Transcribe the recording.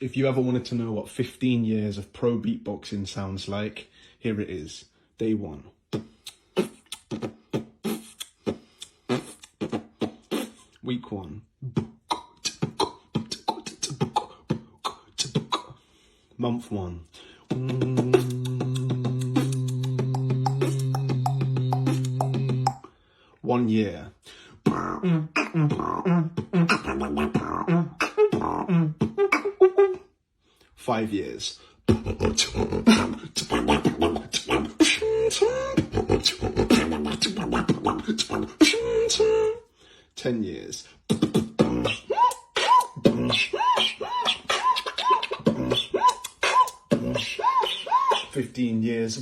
If you ever wanted to know what 15 years of pro beatboxing sounds like, here it is. Day 1. Week 1. Month 1. 1 year. 5 years. 10 years. 15 years.